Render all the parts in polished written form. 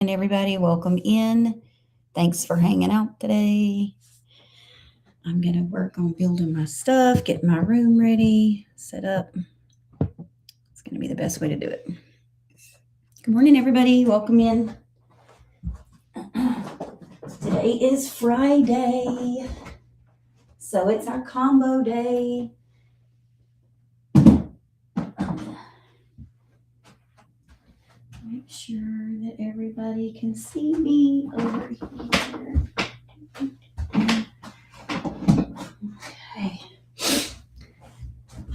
And everybody, welcome in. Thanks for hanging out today. I'm going to work on building my stuff, getting my room ready, set up. It's going to be the best way to do it. Good morning, everybody. Welcome in. Today is Friday, so it's our combo day. Make sure that everybody can see me over here. Okay.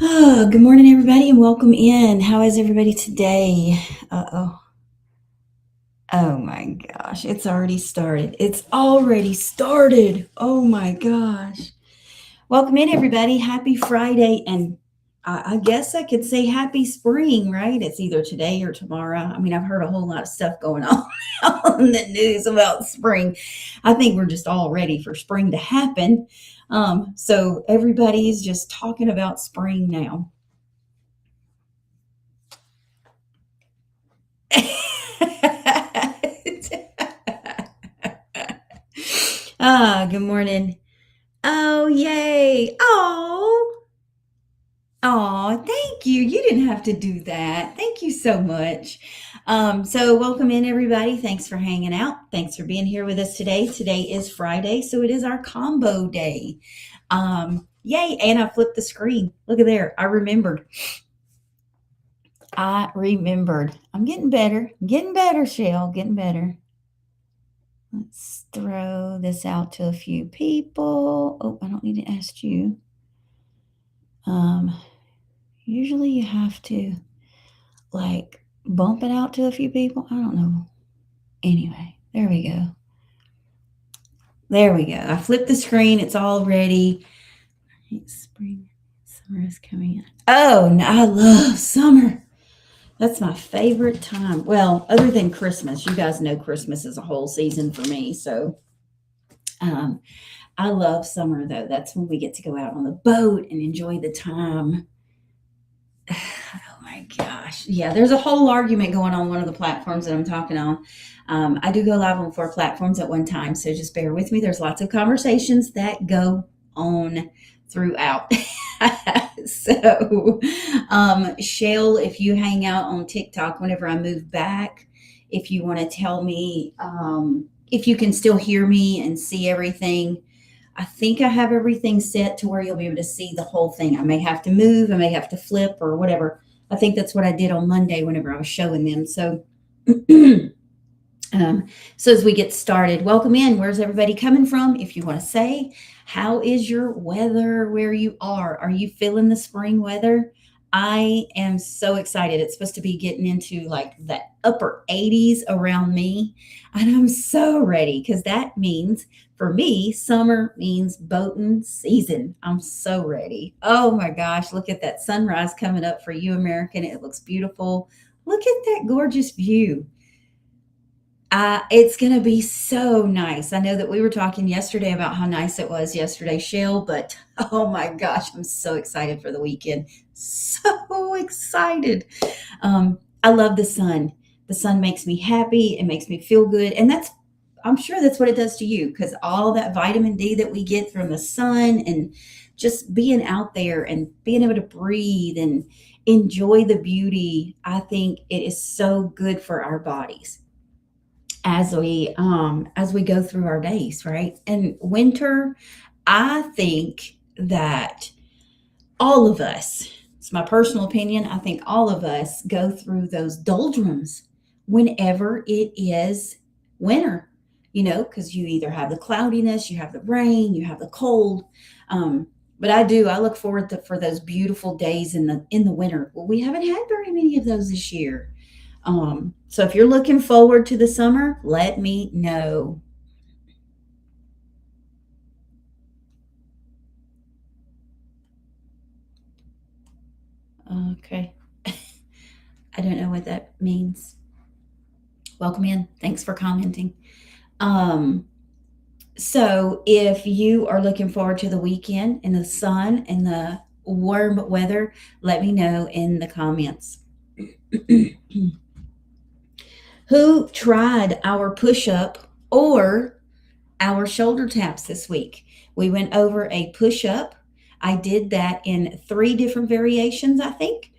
Oh, good morning, everybody, and welcome in. How is everybody today? Uh-oh. Oh my gosh, it's already started. It's already started. Oh my gosh. Welcome in, everybody. Happy Friday. And I guess I could say happy spring, right? It's either today or tomorrow. I mean, I've heard a whole lot of stuff going on on the news about spring. I think we're just all ready for spring to happen. So everybody's just talking about spring now. Good morning. Oh, yay. Oh, thank you. You didn't have to do that. Thank you so much. So welcome in, everybody. Thanks for hanging out. Thanks for being here with us today. Today is Friday, so it is our combo day. Yay. And I flipped the screen. Look at there. I remembered. I'm getting better. Getting better, Shell. Getting better. Let's throw this out to a few people. Oh, I don't need to ask you. Usually you have to like bump it out to a few people. I don't know. Anyway, there we go. There we go. I flipped the screen. It's all ready. Spring, summer is coming in. Oh, I love summer. That's my favorite time. Well, other than Christmas, you guys know Christmas is a whole season for me. So I love summer, though. That's when we get to go out on the boat and enjoy the time. Oh my gosh. Yeah, there's a whole argument going on one of the platforms that I'm talking on. I do go live on 4 platforms at one time, so just bear with me. There's lots of conversations that go on throughout. So, Shale, if you hang out on TikTok whenever I move back, if you want to tell me if you can still hear me and see everything, I think I have everything set to where you'll be able to see the whole thing. I may have to move, I may have to flip or whatever. I think that's what I did on Monday whenever I was showing them. So, so as we get started, welcome in. Where's everybody coming from? If you want to say, how is your weather where you are? Are you feeling the spring weather? I am so excited. It's supposed to be getting into like the upper 80s around me. And I'm so ready because that means for me, summer means boating season. I'm so ready. Oh my gosh, look at that sunrise coming up for you, American. It looks beautiful. Look at that gorgeous view. It's going to be so nice. I know that we were talking yesterday about how nice it was yesterday, Shell, but oh my gosh, I'm so excited for the weekend. So excited. I love the sun. The sun makes me happy. It makes me feel good. And I'm sure that's what it does to you because all that vitamin D that we get from the sun and just being out there and being able to breathe and enjoy the beauty, I think it is so good for our bodies as we go through our days, right? And winter, I think that all of us, it's my personal opinion, I think all of us go through those doldrums whenever it is winter, because you either have the cloudiness, you have the rain, you have the cold. But I look forward for those beautiful days in the winter. Well, we haven't had very many of those this year. So if you're looking forward to the summer, let me know. Okay. I don't know what that means. Welcome in. Thanks for commenting. So if you are looking forward to the weekend and the sun and the warm weather, let me know in the comments. Who tried our push up or our shoulder taps this week? We went over a push up. I did that in 3 different variations, I think.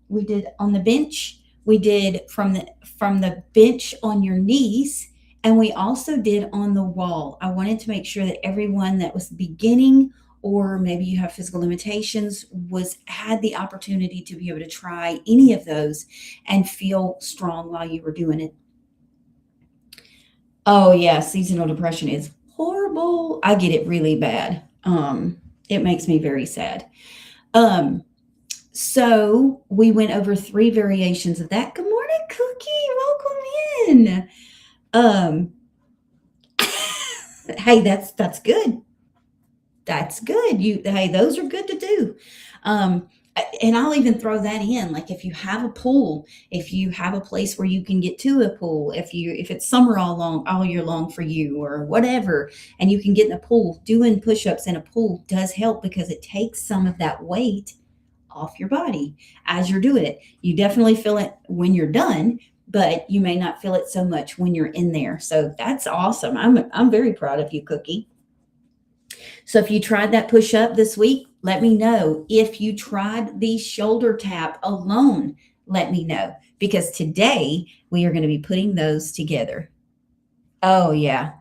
We did on the bench. We did from the bench on your knees, and we also did on the wall. I wanted to make sure that everyone that was beginning, or maybe you have physical limitations, was had the opportunity to be able to try any of those and feel strong while you were doing it. Oh yeah, seasonal depression is horrible. I get it really bad. It makes me very sad. Um, so we went over 3 variations of that. Good morning, Cookie. Welcome in. Um, hey, that's good. That's good. Hey, those are good to do. Um, and I'll even throw that in. Like if you have a pool, if you have a place where you can get to a pool, if it's summer all year long for you or whatever, and you can get in a pool, doing push-ups in a pool does help because it takes some of that weight off your body as you're doing it. You definitely feel it when you're done, but you may not feel it so much when you're in there. So that's awesome. I'm very proud of you, Cookie. So if you tried that push up this week, let me know. If you tried the shoulder tap alone, let me know because today we are going to be putting those together. Oh, yeah.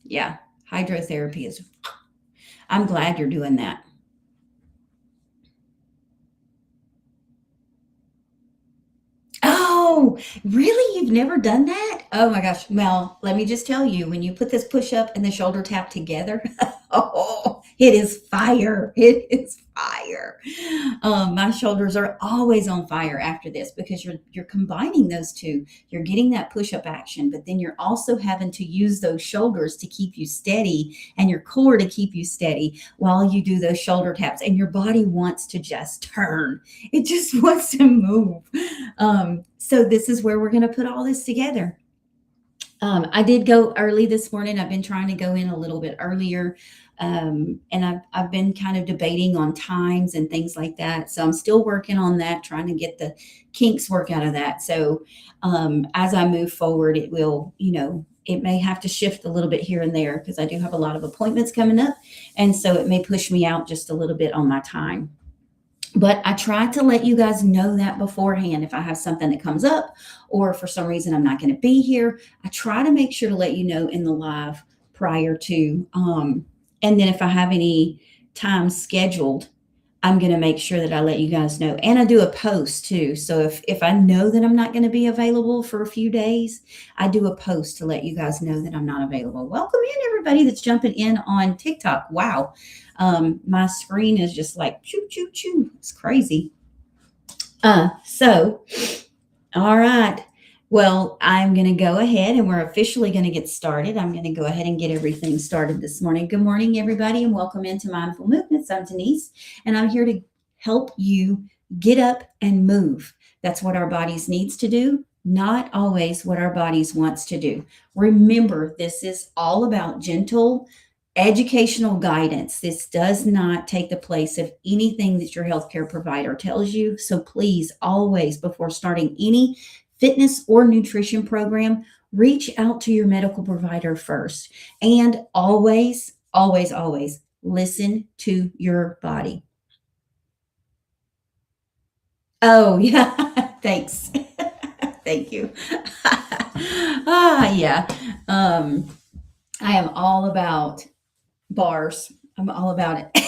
Yeah. Hydrotherapy is, I'm glad you're doing that. Oh, really? You've never done that? Oh my gosh. Well, let me just tell you, when you put this push up and the shoulder tap together, oh, it is fire. It is fire. My shoulders are always on fire after this because you're combining those two. You're getting that push up action, but then you're also having to use those shoulders to keep you steady and your core to keep you steady while you do those shoulder taps. And your body wants to just turn. It just wants to move. So this is where we're going to put all this together. I did go early this morning. I've been trying to go in a little bit earlier. And I've been kind of debating on times and things like that. So I'm still working on that, trying to get the kinks work out of that. So as I move forward, it will, it may have to shift a little bit here and there because I do have a lot of appointments coming up. And so it may push me out just a little bit on my time. But I try to let you guys know that beforehand. If I have something that comes up or for some reason I'm not going to be here, I try to make sure to let you know in the live prior to. And then if I have any time scheduled, I'm going to make sure that I let you guys know. And I do a post too. So if I know that I'm not going to be available for a few days, I do a post to let you guys know that I'm not available. Welcome in everybody that's jumping in on TikTok. Wow. My screen is just like choo, choo, choo. It's crazy. So, all right. Well, I'm going to go ahead and we're officially going to get started. I'm going to go ahead and get everything started this morning. Good morning, everybody, and welcome into Mindful Movements. I'm Denise, and I'm here to help you get up and move. That's what our bodies needs to do, not always what our bodies wants to do. Remember, this is all about gentle educational guidance. This does not take the place of anything that your healthcare provider tells you. So please, always, before starting any fitness or nutrition program, reach out to your medical provider first. And always, always, always listen to your body. Oh, yeah. Thanks. Thank you. Yeah. I am all about bars. I'm all about it.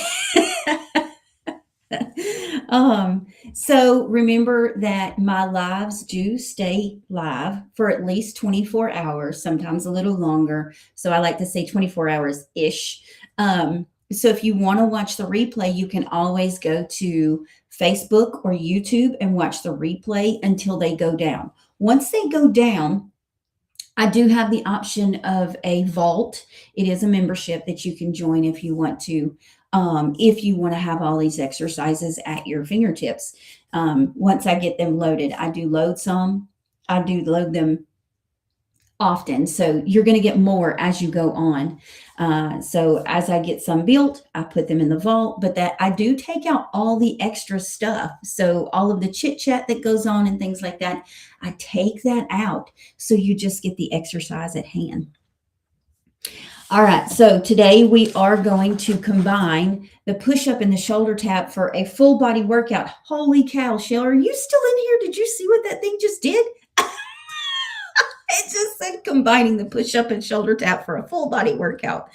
So remember that my lives do stay live for at least 24 hours, sometimes a little longer. So I like to say 24 hours ish. So if you want to watch the replay, you can always go to Facebook or YouTube and watch the replay until they go down. Once they go down, I do have the option of a vault. It is a membership that you can join if you want to have all these exercises at your fingertips. Once I get them loaded, I do load some. I do load them often. So you're going to get more as you go on. So as I get some built, I put them in the vault, but that I do take out all the extra stuff. So all of the chit chat that goes on and things like that, I take that out. So you just get the exercise at hand. All right, so today we are going to combine the push-up and the shoulder tap for a full body workout. Holy cow, Shell, are you still in here? Did you see what that thing just did? It just said combining the push-up and shoulder tap for a full body workout.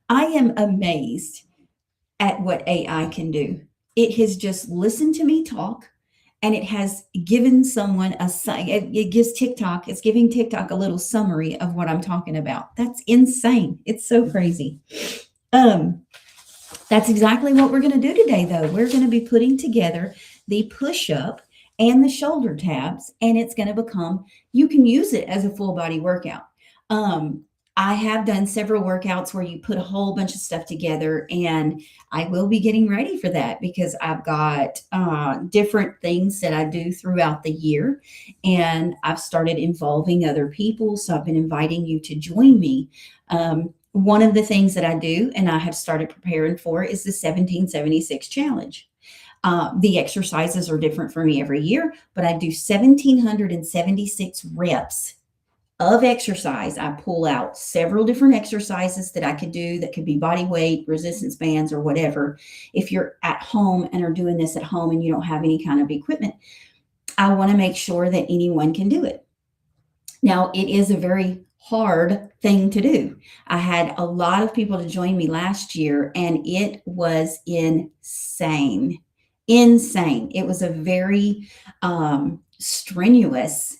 I am amazed at what AI can do. It has just listened to me talk, and it has given someone it gives TikTok, it's giving TikTok a little summary of what I'm talking about. That's insane. It's so crazy. That's exactly what we're going to do today, though. We're going to be putting together the push-up and the shoulder tabs, and it's going to become, you can use it as a full body workout. I have done several workouts where you put a whole bunch of stuff together, and I will be getting ready for that because I've got different things that I do throughout the year, and I've started involving other people. So I've been inviting you to join me. One of the things that I do, and I have started preparing for, is the 1776 challenge. The exercises are different for me every year, but I do 1776 reps of exercise. I pull out several different exercises that I could do that could be body weight, resistance bands, or whatever. If you're at home and are doing this at home and you don't have any kind of equipment, I want to make sure that anyone can do it. Now, it is a very hard thing to do. I had a lot of people to join me last year, and it was insane. Insane. It was a very strenuous,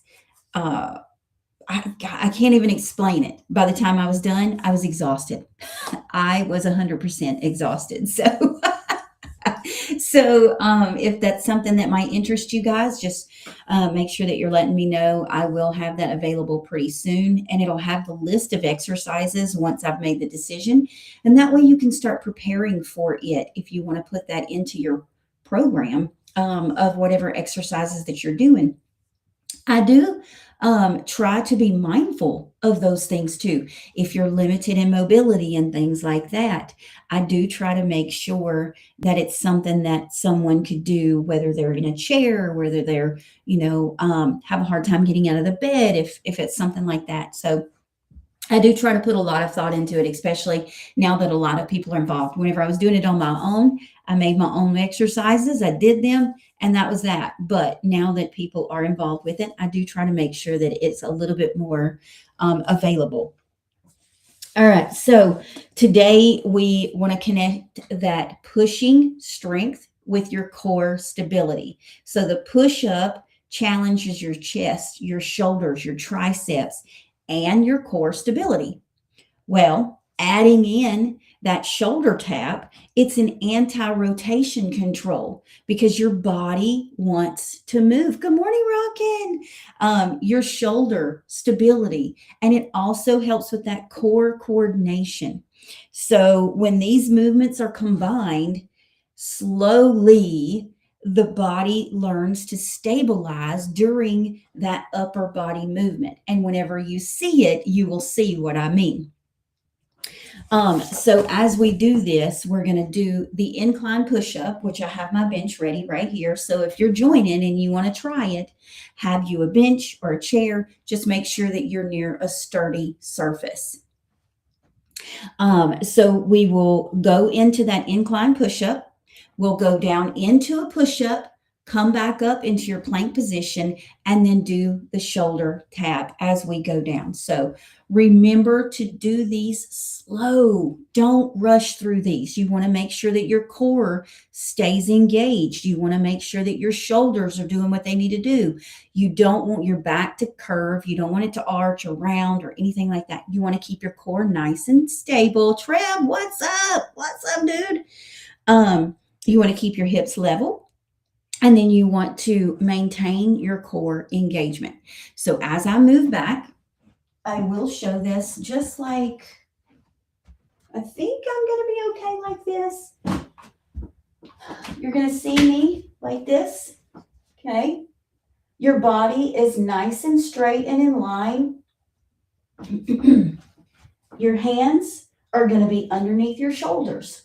I can't even explain it. By the time I was done, I was exhausted. I was 100% exhausted. So if that's something that might interest you guys, just make sure that you're letting me know. I will have that available pretty soon, and it'll have the list of exercises once I've made the decision. And that way you can start preparing for it if you want to put that into your program of whatever exercises that you're doing. I do try to be mindful of those things too. If you're limited in mobility and things like that, I do try to make sure that it's something that someone could do, whether they're in a chair or whether they're, have a hard time getting out of the bed, if it's something like that. So I do try to put a lot of thought into it, especially now that a lot of people are involved. Whenever I was doing it on my own, I made my own exercises, I did them, and that was that. But now that people are involved with it, I do try to make sure that it's a little bit more available. All right, so today we want to connect that pushing strength with your core stability. So the push-up challenges your chest, your shoulders, your triceps, and your core stability. Well, adding in that shoulder tap, it's an anti-rotation control because your body wants to move. Good morning, Rockin'. Your shoulder stability, and it also helps with that core coordination. So when these movements are combined, slowly the body learns to stabilize during that upper body movement. And whenever you see it, you will see what I mean. So as we do this, we're going to do the incline push-up, which I have my bench ready right here. So if you're joining and you want to try it, have you a bench or a chair, just make sure that you're near a sturdy surface. So we will go into that incline push-up. We'll go down into a push-up, come back up into your plank position, and then do the shoulder tap as we go down. So remember to do these slow. Don't rush through these. You want to make sure that your core stays engaged. You want to make sure that your shoulders are doing what they need to do. You don't want your back to curve. You don't want it to arch or round or anything like that. You want to keep your core nice and stable. Trev, what's up? What's up, dude? You want to keep your hips level, and then you want to maintain your core engagement. So as I move back, I will show this just like, I think I'm going to be okay like this. You're going to see me like this, okay? Your body is nice and straight and in line. Your hands are going to be underneath your shoulders.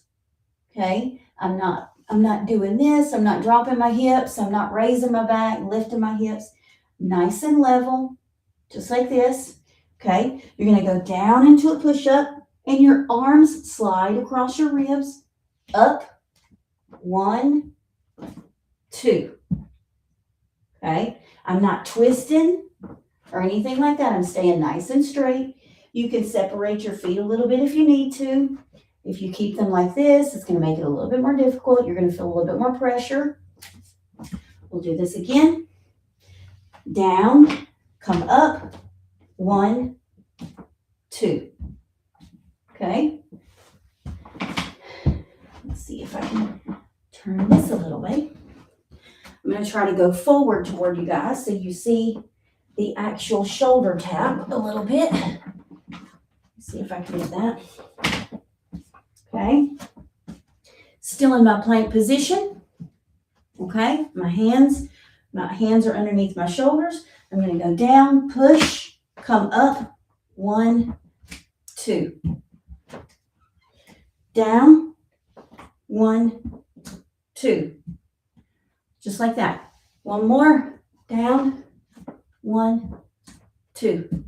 Okay? I'm not doing this. I'm not dropping my hips. I'm not raising my back, lifting my hips. Nice and level, just like this. Okay? You're going to go down into a push-up and your arms slide across your ribs. Up. 1, 2. Okay? I'm not twisting or anything like that. I'm staying nice and straight. You can separate your feet a little bit if you need to. If you keep them like this, it's going to make it a little bit more difficult. You're going to feel a little bit more pressure. We'll do this again. Down, come up. 1, 2. Okay? Let's see if I can turn this a little way. I'm going to try to go forward toward you guys so you see the actual shoulder tap a little bit. Let's see if I can do that. Okay. Still in my plank position. Okay. My hands are underneath my shoulders. I'm going to go down, push, come up. 1, 2. Down. 1, 2. Just like that. One more. Down. 1, 2.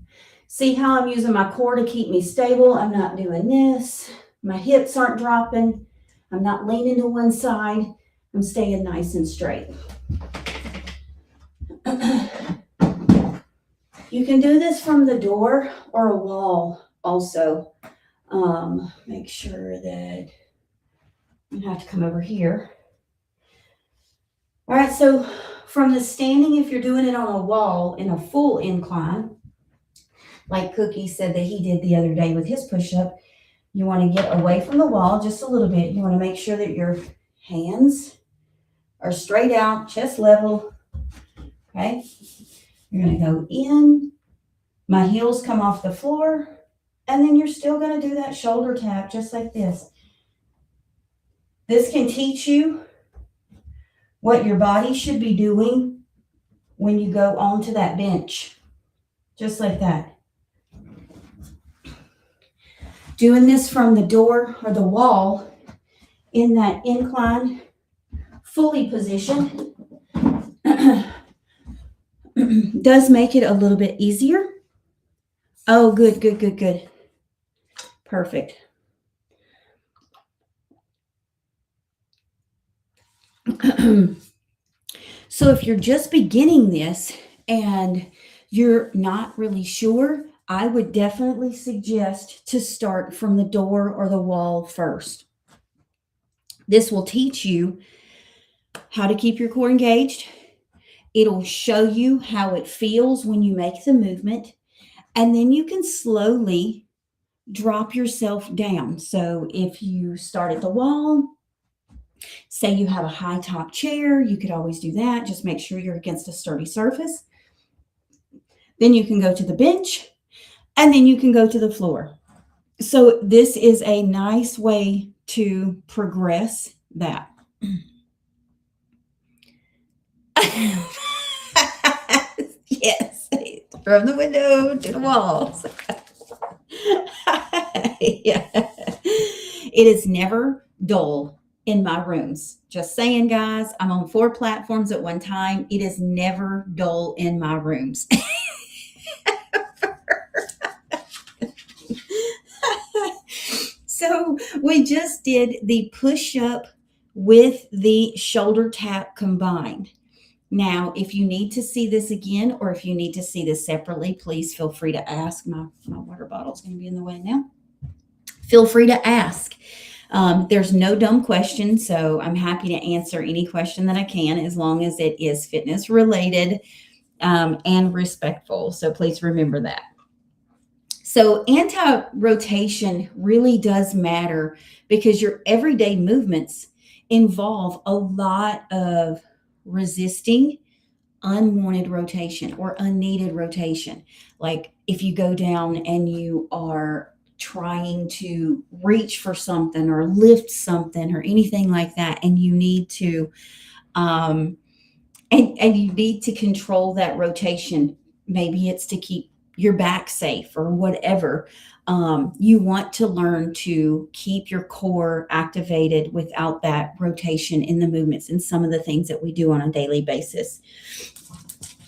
See how I'm using my core to keep me stable? I'm not doing this. My hips aren't dropping. I'm not leaning to one side. I'm staying nice and straight. You can do this from the door or a wall also. Make sure that you have to come over here. All right, so from the standing, if you're doing it on a wall in a full incline, like Cookie said that he did the other day with his push-up, you want to get away from the wall just a little bit. You want to make sure that your hands are straight out, chest level. Okay. You're going to go in. My heels come off the floor. And then you're still going to do that shoulder tap just like this. This can teach you what your body should be doing when you go onto that bench. Just like that. Doing this from the door or the wall in that incline, fully position does make it a little bit easier. Oh, good, good, good, good. Perfect. So if you're just beginning this and you're not really sure, I would definitely suggest to start from the door or the wall first. This will teach you how to keep your core engaged. It'll show you how it feels when you make the movement. And then you can slowly drop yourself down. So if you start at the wall, say you have a high top chair, you could always do that. Just make sure you're against a sturdy surface. Then you can go to the bench. And then you can go to the floor. So this is a nice way to progress that. Yes, from the window to the walls. Yeah. It is never dull in my rooms. Just saying, guys, I'm on 4 platforms at one time. It is never dull in my rooms. So we just did the push-up with the shoulder tap combined. Now, if you need to see this again or if you need to see this separately, please feel free to ask. My water bottle is going to be in the way now. Feel free to ask. There's no dumb question, so I'm happy to answer any question that I can as long as it is fitness related and respectful. So please remember that. So anti-rotation really does matter because your everyday movements involve a lot of resisting unwanted rotation or unneeded rotation. Like if you go down and you are trying to reach for something or lift something or anything like that, and you need to and you need to control that rotation. Maybe it's to keep your back safe or whatever. You want to learn to keep your core activated without that rotation in the movements and some of the things that we do on a daily basis,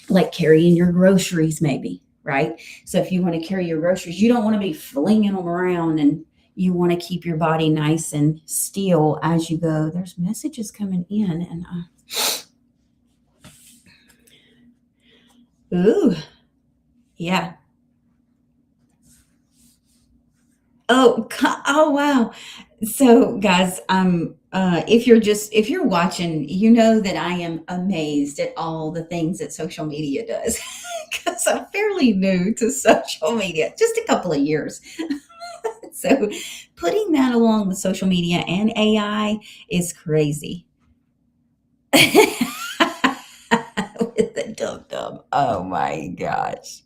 like carrying your groceries, maybe, right? So if you want to carry your groceries, you don't want to be flinging them around, and you want to keep your body nice and still as you go. There's messages coming in, and ooh, yeah. Oh wow. So guys, if you're watching, you know that I am amazed at all the things that social media does. Because I'm fairly new to social media, just a couple of years. So putting that along with social media and AI is crazy. With the dum dum. Oh my gosh.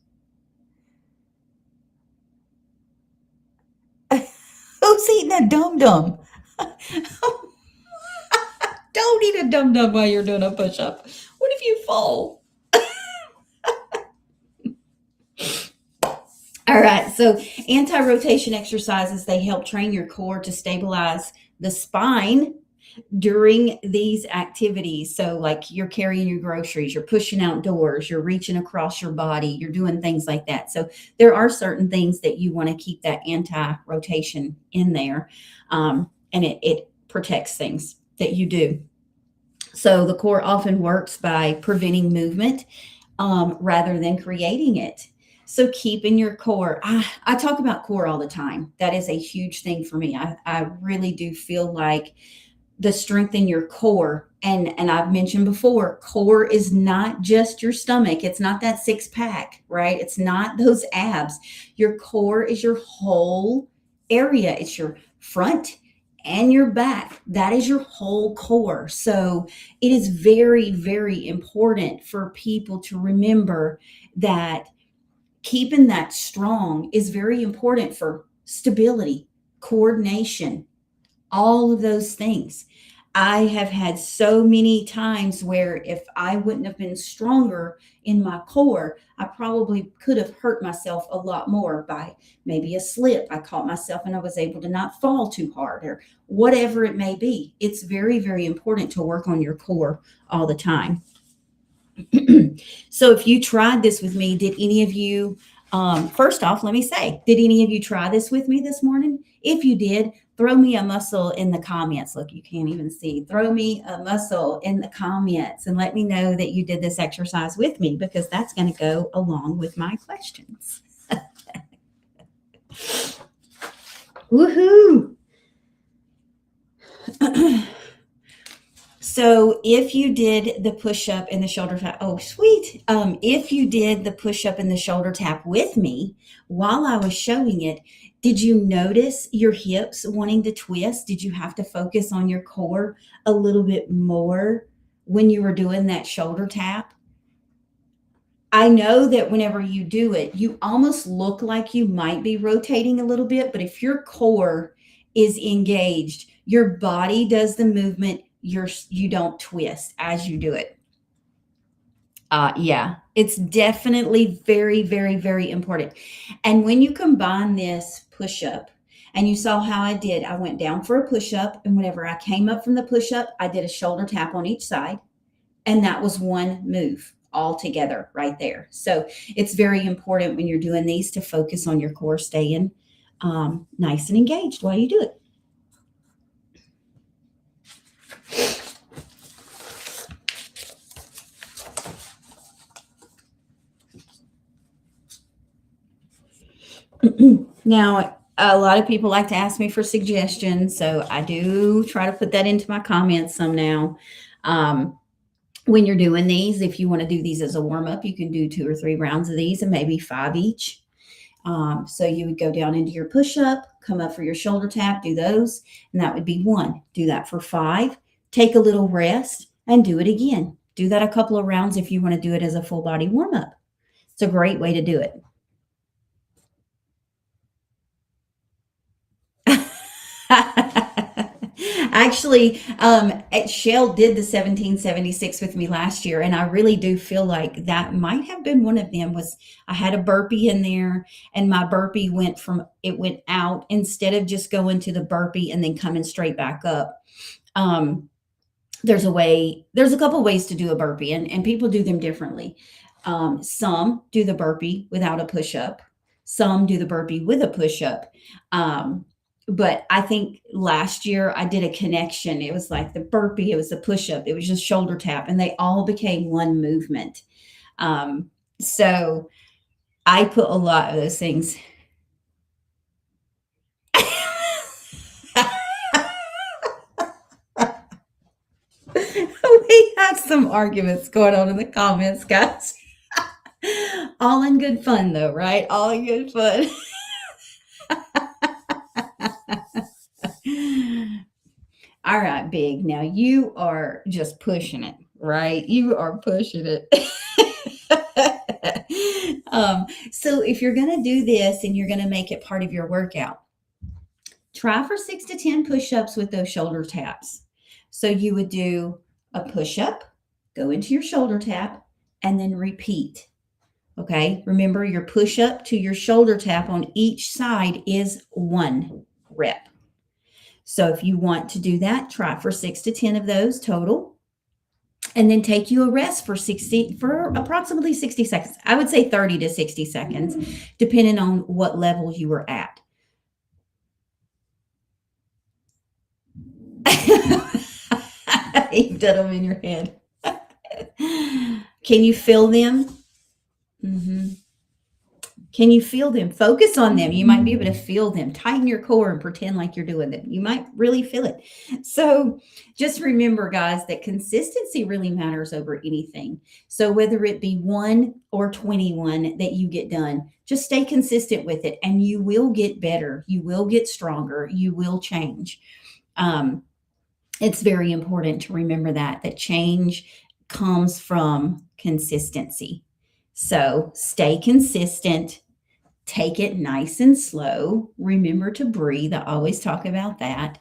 Who's eating a dum dum? Don't eat a dum dum while you're doing a push up. What if you fall? All right. So anti-rotation exercises, they help train your core to stabilize the spine during these activities. So like you're carrying your groceries, you're pushing outdoors, you're reaching across your body, you're doing things like that. So there are certain things that you want to keep that anti-rotation in there. And it protects things that you do. So the core often works by preventing movement rather than creating it. So keeping your core, I talk about core all the time. That is a huge thing for me. I really do feel like the strength in your core, and I've mentioned before, core is not just your stomach. It's not that six pack, right? It's not those abs. Your core is your whole area. It's your front and your back. That is your whole core. So it is very, very important for people to remember that keeping that strong is very important for stability, coordination, all of those things. I have had so many times where if I wouldn't have been stronger in my core, I probably could have hurt myself a lot more by maybe a slip. I caught myself and I was able to not fall too hard or whatever it may be. It's very, very important to work on your core all the time. So if you tried this with me, did any of you, first off, let me say, did any of you try this with me this morning? If you did, throw me a muscle in the comments. Look, you can't even see. Throw me a muscle in the comments and let me know that you did this exercise with me, because that's going to go along with my questions. Woohoo! So if you did the push up and the shoulder tap, oh sweet. If you did the push up and the shoulder tap with me while I was showing it, did you notice your hips wanting to twist? Did you have to focus on your core a little bit more when you were doing that shoulder tap? I know that whenever you do it, you almost look like you might be rotating a little bit, but if your core is engaged, your body does the movement, you don't twist as you do it. Yeah, it's definitely very, very, very important. And when you combine this push up, and you saw how I did, I went down for a push up, and whenever I came up from the push up, I did a shoulder tap on each side. And that was one move all together right there. So it's very important when you're doing these to focus on your core staying nice and engaged while you do it. Now, a lot of people like to ask me for suggestions, so I do try to put that into my comments some now. When you're doing these, if you want to do these as a warm up, you can do 2 or 3 rounds of these and maybe 5 each. So you would go down into your push up, come up for your shoulder tap, do those, and that would be 1. Do that for 5, take a little rest, and do it again. Do that a couple of rounds if you want to do it as a full body warm up. It's a great way to do it. I Actually, Shell did the 1776 with me last year, and I really do feel like that might have been one of them. Was I had a burpee in there, and my burpee went out instead of just going to the burpee and then coming straight back up. Um, there's a couple ways to do a burpee, and people do them differently. Some do the burpee without a push up, some do the burpee with a push up. Um, but I think last year I did a connection. It was like the burpee, it was the push up, it was just shoulder tap, and they all became one movement. So I put a lot of those things. We have some arguments going on in the comments, guys. All in good fun, though, right? All in good fun. All right, Big. Now you are just pushing it, right? You are pushing it. So if you're going to do this and you're going to make it part of your workout, try for 6 to 10 push-ups with those shoulder taps. So you would do a push-up, go into your shoulder tap, and then repeat. Okay, remember your push-up to your shoulder tap on each side is 1 rep. So if you want to do that, try for 6 to 10 of those total, and then take you a rest for approximately 60 seconds. I would say 30 to 60 seconds, depending on what level you were at. You've done them in your head. Can you feel them? Mm-hmm. Can you feel them? Focus on them. You might be able to feel them. Tighten your core and pretend like you're doing them. You might really feel it. So just remember, guys, that consistency really matters over anything. So whether it be 1 or 21 that you get done, just stay consistent with it and you will get better. You will get stronger. You will change. It's very important to remember that change comes from consistency. So stay consistent, take it nice and slow. Remember to breathe. I always talk about that.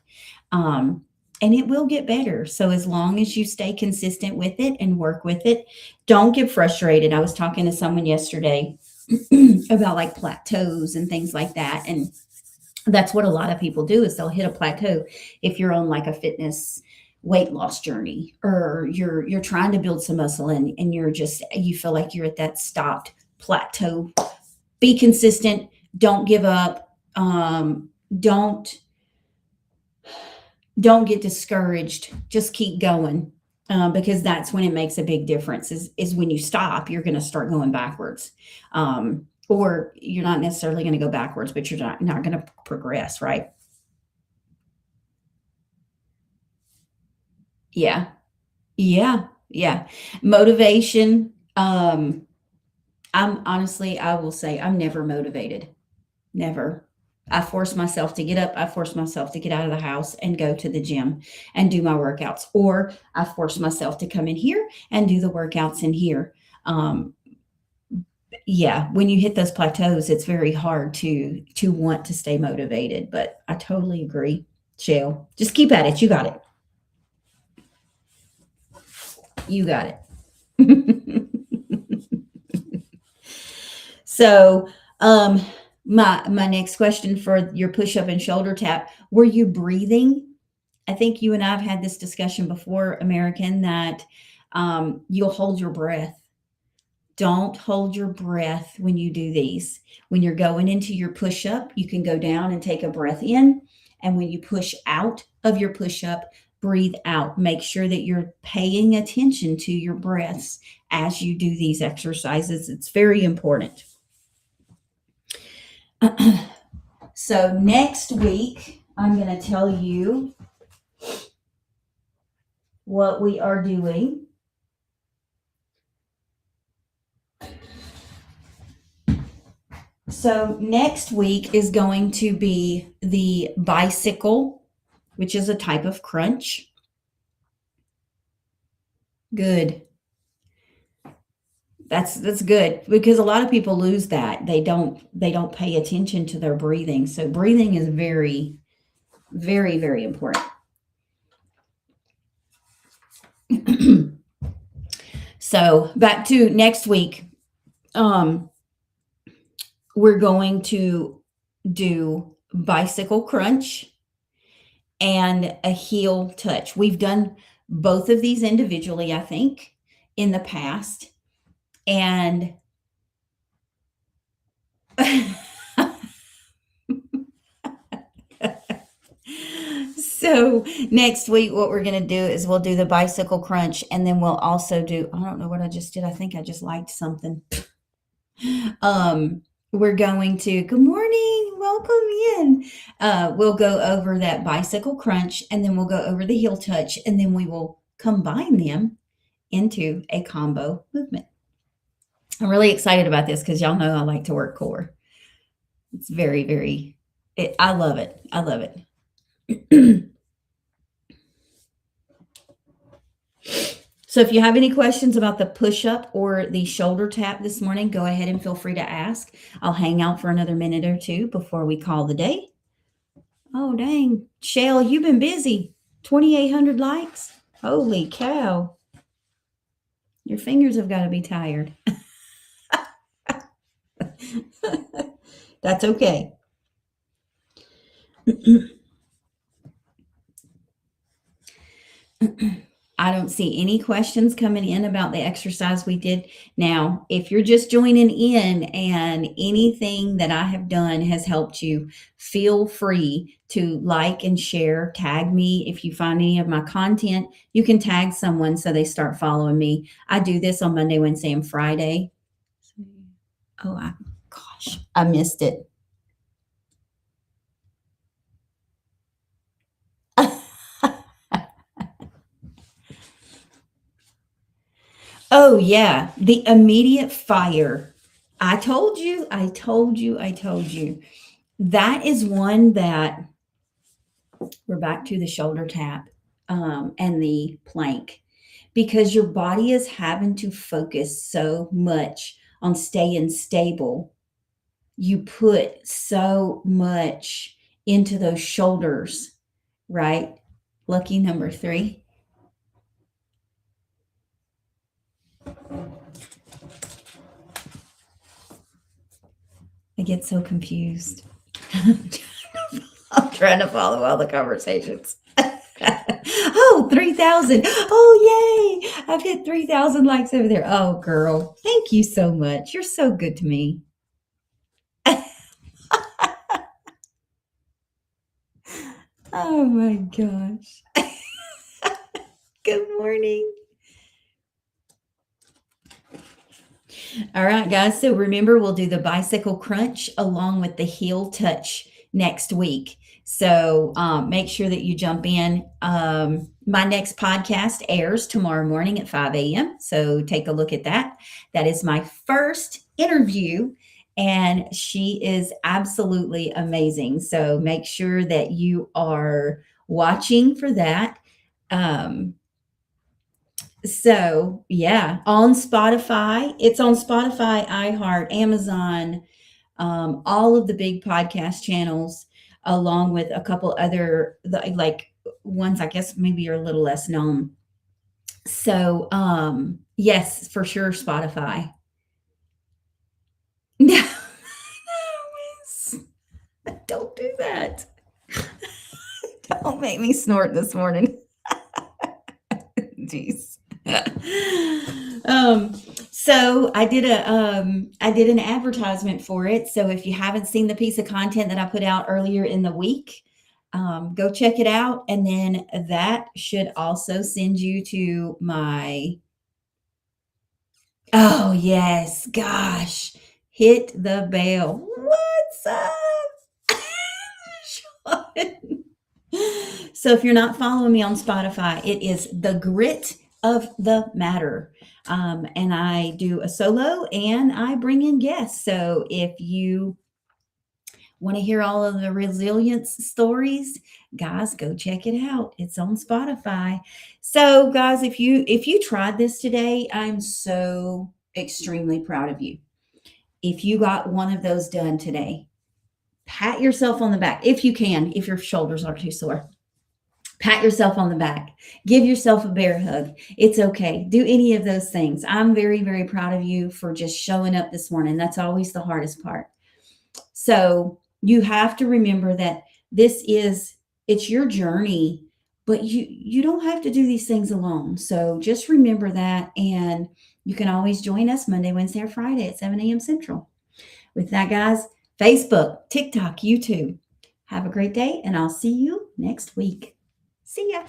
And it will get better. So as long as you stay consistent with it and work with it, don't get frustrated. I was talking to someone yesterday about like plateaus and things like that. And that's what a lot of people do is they'll hit a plateau if you're on like a fitness weight loss journey, or you're trying to build some muscle and you feel like you're at that stopped plateau. Be consistent. Don't give up. Don't get discouraged. Just keep going, because that's when it makes a big difference. Is when you stop, you're going to start going backwards, or you're not necessarily going to go backwards, but you're not going to progress, right? Yeah. Yeah. Yeah. Motivation. I will say I'm never motivated. Never. I force myself to get up. I force myself to get out of the house and go to the gym and do my workouts, or I force myself to come in here and do the workouts in here. Um, yeah, when you hit those plateaus, it's very hard to want to stay motivated. But I totally agree, Shell. Just keep at it. You got it. You got it. So, my next question for your push up and shoulder tap: were you breathing? I think you and I've had this discussion before, American, that you'll hold your breath. Don't hold your breath when you do these. When you're going into your push up, you can go down and take a breath in. And when you push out of your push up, breathe out. Make sure that you're paying attention to your breaths as you do these exercises. It's very important. So next week, I'm going to tell you what we are doing. So next week is going to be the bicycle, which is a type of crunch. Good. That's good, because a lot of people lose that. They don't pay attention to their breathing. So breathing is very, very, very important. So back to next week. Um, we're going to do bicycle crunch and a heel touch. We've done both of these individually, I think, in the past. And so next week, what we're going to do is we'll do the bicycle crunch, and then we'll also do, I don't know what I just did. I think I just liked something. We're going to, good morning, welcome in. We'll go over that bicycle crunch, and then we'll go over the heel touch, and then we will combine them into a combo movement. I'm really excited about this because y'all know I like to work core. It's very, very, I love it. I love it. So if you have any questions about the push-up or the shoulder tap this morning, go ahead and feel free to ask. I'll hang out for another minute or two before we call the day. Oh, dang. Shell, you've been busy. 2,800 likes? Holy cow. Your fingers have got to be tired. That's okay. I don't see any questions coming in about the exercise we did. Now, if you're just joining in and anything that I have done has helped you, feel free to like and share. Tag me if you find any of my content. You can tag someone so they start following me. I do this on Monday, Wednesday, and Friday. Oh, gosh, I missed it. Oh, yeah. The immediate fire. I told you, I told you, I told you. That is one that we're back to the shoulder tap and the plank because your body is having to focus so much on staying stable. You put so much into those shoulders, right? Lucky number 3. I get so confused. I'm trying to follow all the conversations. Oh, 3,000. Oh, yay. I've hit 3,000 likes over there. Oh, girl. Thank you so much. You're so good to me. Oh, my gosh. Good morning. All right, guys. So remember, we'll do the bicycle crunch along with the heel touch next week. So make sure that you jump in. My next podcast airs tomorrow morning at 5 a.m. So take a look at that. That is my first interview, and she is absolutely amazing. So make sure that you are watching for that. So yeah, on Spotify. It's on Spotify, iHeart, Amazon, all of the big podcast channels, along with a couple other like ones I guess maybe are a little less known. So yes, for sure, Spotify. No, don't do that. Don't make me snort this morning. Jeez. So I did an advertisement for it. So if you haven't seen the piece of content that I put out earlier in the week, go check it out. And then that should also send you to my, oh yes, gosh, hit the bell. What's up? Sean? So if you're not following me on Spotify, it is The Grit of the Matter. And I do a solo and I bring in guests. So if you want to hear all of the resilience stories, guys, go check it out. It's on Spotify. So guys, if you tried this today, I'm so extremely proud of you. If you got one of those done today, pat yourself on the back if you can, if your shoulders aren't too sore. Pat yourself on the back. Give yourself a bear hug. It's okay. Do any of those things. I'm very, very proud of you for just showing up this morning. That's always the hardest part. So you have to remember that it's your journey, but you don't have to do these things alone. So just remember that, and you can always join us Monday, Wednesday, or Friday at 7 a.m. Central. With that, guys, Facebook, TikTok, YouTube. Have a great day, and I'll see you next week. See ya.